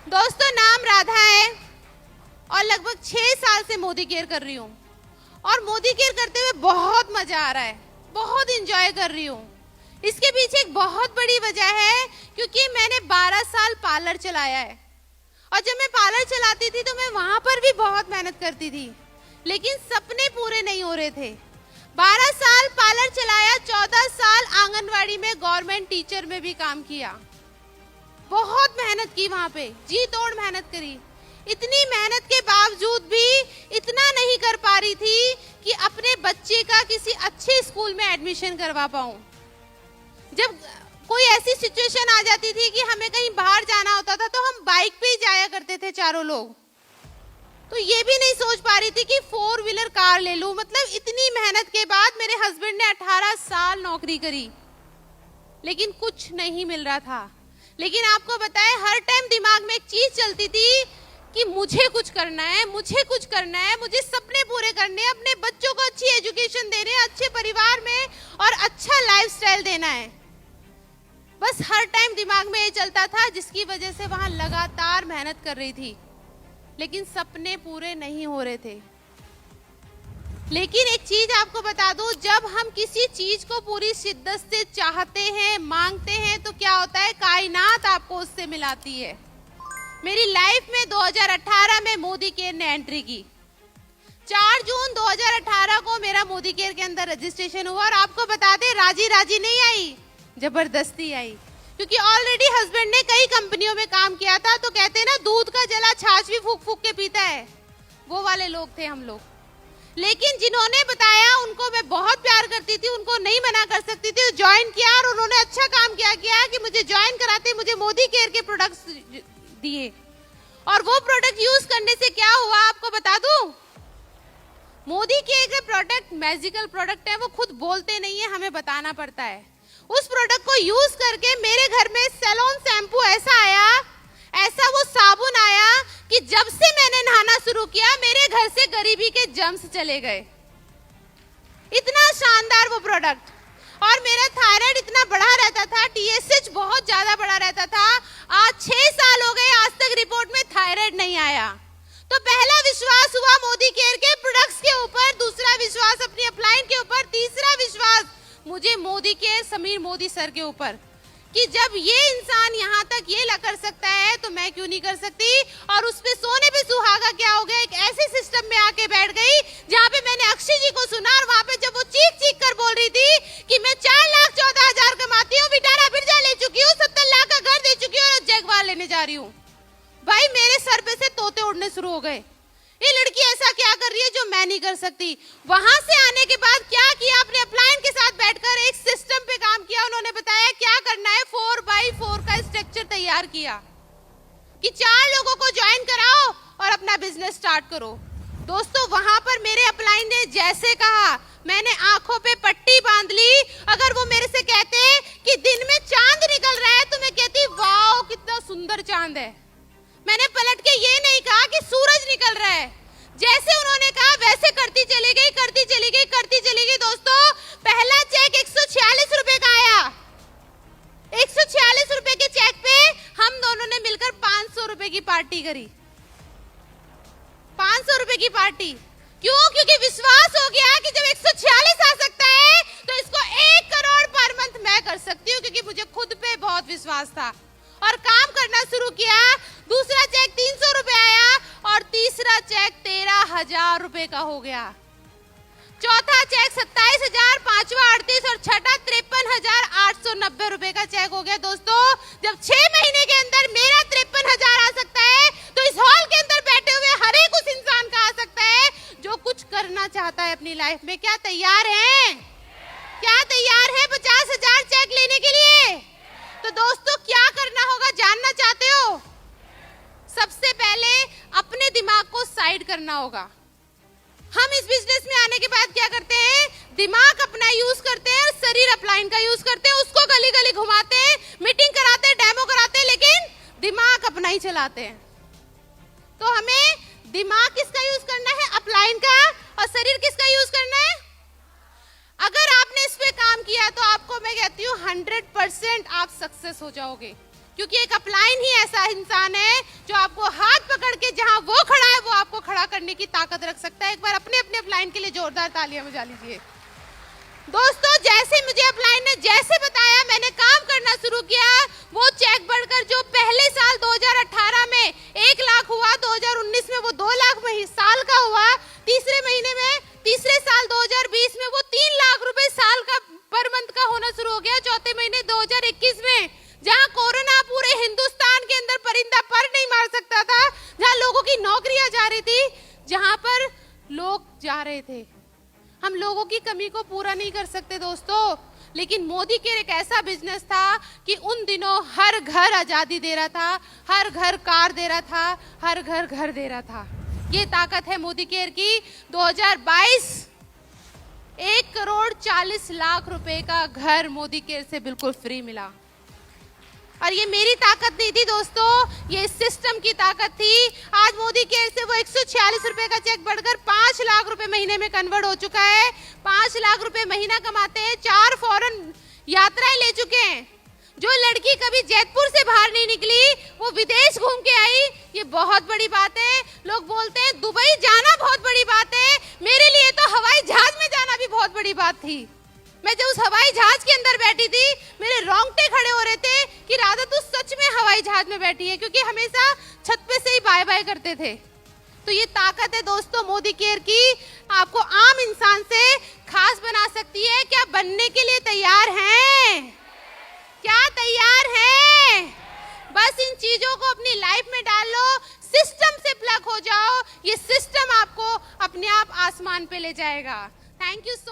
दोस्तों, नाम राधा है और लगभग 6 साल से मोदी केयर कर रही हूँ और मोदी केयर करते हुए बहुत मजा आ रहा है, बहुत इंजॉय कर रही हूँ। इसके पीछे एक बहुत बड़ी वजह है क्योंकि मैंने 12 साल पार्लर चलाया है और जब मैं पार्लर चलाती थी तो मैं वहां पर भी बहुत मेहनत करती थी, लेकिन सपने पूरे नहीं हो रहे थे। 12 साल पार्लर चलाया, 14 साल आंगनवाड़ी में गवर्नमेंट टीचर में भी काम किया, बहुत मेहनत की, वहां पे जी तोड़ मेहनत करी। इतनी मेहनत के बावजूद भी इतना नहीं कर पा रही थी कि अपने बच्चे का किसी अच्छे स्कूल में एडमिशन करवा पाऊं। जब कोई ऐसी सिचुएशन आ जाती थी कि हमें कहीं बाहर जाना होता था तो हम बाइक पे ही जाया करते थे चारों लोग, तो ये भी नहीं सोच पा रही थी कि 4 व्हीलर कार ले लूं। मतलब इतनी मेहनत के बाद मेरे हस्बैंड ने 18 साल नौकरी करी, लेकिन कुछ नहीं मिल रहा था। लेकिन आपको बताएं, हर टाइम दिमाग में एक चीज चलती थी कि मुझे कुछ करना है, मुझे कुछ करना है, मुझे सपने पूरे करने हैं, अपने बच्चों को अच्छी एजुकेशन देने, अच्छे परिवार में और अच्छा लाइफस्टाइल देना है। बस हर टाइम दिमाग में ये चलता था, जिसकी वजह से वहां लगातार मेहनत कर रही थी, लेकिन सपने पूरे नहीं हो रहे थे। लेकिन एक चीज आपको बता दूं, जब हम किसी चीज को पूरी शिद्दत से चाहते हैं, मांगते हैं, तो क्या होता है, कायनात आपको उससे मिलाती है। मेरी लाइफ में 2018 में मोदी केयर ने एंट्री की। 4 जून 2018 को मेरा मोदी केयर के अंदर रजिस्ट्रेशन हुआ और आपको बता दें, राजी राजी नहीं आई, जबरदस्ती आई, क्योंकि ऑलरेडी हस्बैंड ने कई कंपनियों में काम किया था। तो कहते हैं ना, दूध का जला छाछ भी फूक फूक के पीता है, वो वाले लोग थे हम लोग। लेकिन जिन्होंने बताया उनको मैं बहुत प्यार करती थी, उनको नहीं मना कर सकती थी, ज्वाइन किया और उन्होंने अच्छा काम किया कि मुझे ज्वाइन कराते मुझे मोदी केयर के प्रोडक्ट्स दिए। और वो प्रोडक्ट यूज करने से क्या हुआ आपको बता दूं, मोदी केयर के प्रोडक्ट मैजिकल प्रोडक्ट है, वो खुद बोलते नहीं है, हमें बताना पड़ता है। उस प्रोडक्ट को यूज करके मेरे घर में सेलोन शैम्पू ऐसा आया, ऐसा वो साबुन आया कि जब से मैंने नहाना शुरू किया मेरे घर से गरीबी के जर्म्स चले गए। इतना शानदार वो प्रोडक्ट। और मेरा थायराइड इतना बढ़ा रहता था, TSH बहुत ज्यादा बढ़ा रहता था। आज 6 साल हो गए, आज तक रिपोर्ट में थायराइड नहीं आया। तो पहला विश्वास हुआ मोदी केयर के प्रोडक्ट्स के ऊपर, दूसरा विश्वास अपनी अपलाइन के ऊपर, तीसरा विश्वास मुझे मोदी केयर समीर मोदी सर के ऊपर, कि जब ये इंसान यहाँ तक ये कर सकता है तो मैं क्यों नहीं कर सकती। और उस पे सोने पे सुहागा क्या हो गया, एक ऐसे सिस्टम में आके बैठ गई जहाँ पे मैंने अक्षय जी को सुना और वहाँ पे जब वो चीख चीख कर बोल रही थी कि मैं 4,14,000 कमाती हूँ, विटारा बिरजा ले चुकी हूँ, 70 लाख का घर दे चुकी हूँ और जगवार लेने जा रही हूँ, भाई मेरे सर पे से तोते उड़ने शुरू हो गए। ये लड़की ऐसा क्या कर रही है जो मैं नहीं कर सकती। वहां से आने के बाद क्या किया, अपने अपलाइन के साथ बैठकर एक सिस्टम पे काम किया। उन्होंने बताया क्या करना है, 4x4 का स्ट्रक्चर तैयार किया कि 4 लोगों को ज्वाइन कराओ और अपना बिजनेस स्टार्ट करो। दोस्तों, वहां पर मेरे अपलाइन ने जैसे कहा, मैंने आंखों पे पट्टी बांध ली। अगर वो मेरे से कहते कि दिन में चांद निकल रहा है तो मैं कहती वाओ कितना सुंदर चांद है। मैंने पलट के ये नहीं कहा कि सूरज निकल रहा है। जैसे उन्होंने कहा वैसे करती चली गई, करती चली गई, करती चली गई। दोस्तों, पहला चेक 146 रुपए का आया। 146 रुपए के चेक पे हम दोनों ने मिलकर 500 रुपए की पार्टी करी। 500 रुपए की पार्टी क्यों? क्योंकि विश्वास हो गया कि जब 146 आ सकता है तो इसको 1 करोड़ पर मंथ मैं कर सकती हूँ, क्योंकि मुझे खुद पे बहुत विश्वास था और काम करना शुरू किया। दूसरा चेक 300 रुपए आया और तीसरा चेक 13,000 रुपए का हो गया। चौथा चेक 27,000, पांचवा 38 और छठा 53,890 रुपए का चेक हो गया। दोस्तों, जब 6 महीने के अंदर मेरा 53,000 आ सकता है तो इस हॉल के अंदर बैठे हुए हर एक उस इंसान का आ सकता है जो कुछ करना चाहता है अपनी लाइफ में। क्या तैयार है? क्या तैयार है 50,000 चेक लेने के लिए? तो दोस्तों, क्या करना होगा जानना चाहते हो? सबसे पहले अपने दिमाग को साइड करना होगा। हम इस बिजनेस में आने के बाद क्या करते हैं, दिमाग अपना यूज करते हैं, शरीर अपलाइन का यूज करते हैं, उसको गली गली घुमाते हैं, मीटिंग कराते हैं, डेमो कराते हैं, लेकिन दिमाग अपना ही चलाते हैं। तो हमें दिमाग किसका यूज करना है? अपलाइन का। और शरीर किसका यूज करना है? अगर आपने इस पे काम किया तो आपको मैं कहती हूँ 100% आप सक्सेस हो जाओगे, क्योंकि एक अपलाइन ही ऐसा इंसान है जो आपको हाथ पकड़ के जहां वो खड़ा है वो आपको खड़ा करने की ताकत रख सकता है। एक बार अपने अपने अपलाइन के लिए जोरदार तालियां बजा लीजिए। दोस्तों, जैसे मुझे अपलाइन ने जैसे बताया, मैंने काम करना शुरू किया। वो चेक बढ़कर जो पहले साल 2018 में 1 लाख हुआ, 2019 में वो 2 लाख साल का हुआ, तीसरे महीने में तीसरे साल 2020 में वो 3 लाख रुपए साल का पर मंथ का होना शुरू हो गया। चौथे महीने 2021 में, जहां कोरोना पूरे हिंदुस्तान के अंदर परिंदा पर नहीं मार सकता था, जहां लोगों की नौकरियां जा रही थी, जहां पर लोग जा रहे थे। हम लोगों की कमी को पूरा नहीं कर सकते दोस्तों, लेकिन मोदी केयर एक ऐसा बिजनेस था कि उन दिनों हर घर आजादी दे रहा था, हर घर कार दे रहा था, हर घर घर दे रहा था। ये ताकत है मोदी केयर की। 2022 1,40,00,000 रुपए का घर मोदी केयर से बिल्कुल फ्री मिला। और ये मेरी ताकत नहीं थी दोस्तों, ये सिस्टम की ताकत थी। आज मोदी केयर से वो 146 रुपए का चेक बढ़कर 5 लाख रुपए महीने में कन्वर्ट हो चुका है। 5 लाख रुपए महीना कमाते हैं, 4 फॉरेन यात्राएं ले चुके हैं। जो लड़की कभी जयपुर से बाहर नहीं निकली वो विदेश घूम के आई, ये बहुत बड़ी बात है। लोग बोलते हैं दुबई जाना बहुत बड़ी बात है, मेरे लिए तो हवाई जहाज में जाना भी बहुत बड़ी बात थी। मैं जब उस हवाई जहाज के अंदर बैठी थी, मेरे रोंगटे खड़े हो रहे थे कि राधा तू सच में हवाई जहाज में बैठी है, क्योंकि हमेशा छत पे से ही बाय बाय करते थे। तो ये ताकत है दोस्तों मोदी केयर की, आपको आम इंसान से खास बना सकती है। क्या बनने के लिए तैयार हैं? क्या तैयार हैं? बस इन चीजों को अपनी लाइफ में डाल लो, सिस्टम से प्लग हो जाओ, ये सिस्टम आपको अपने आप आसमान पे ले जाएगा। Thank you so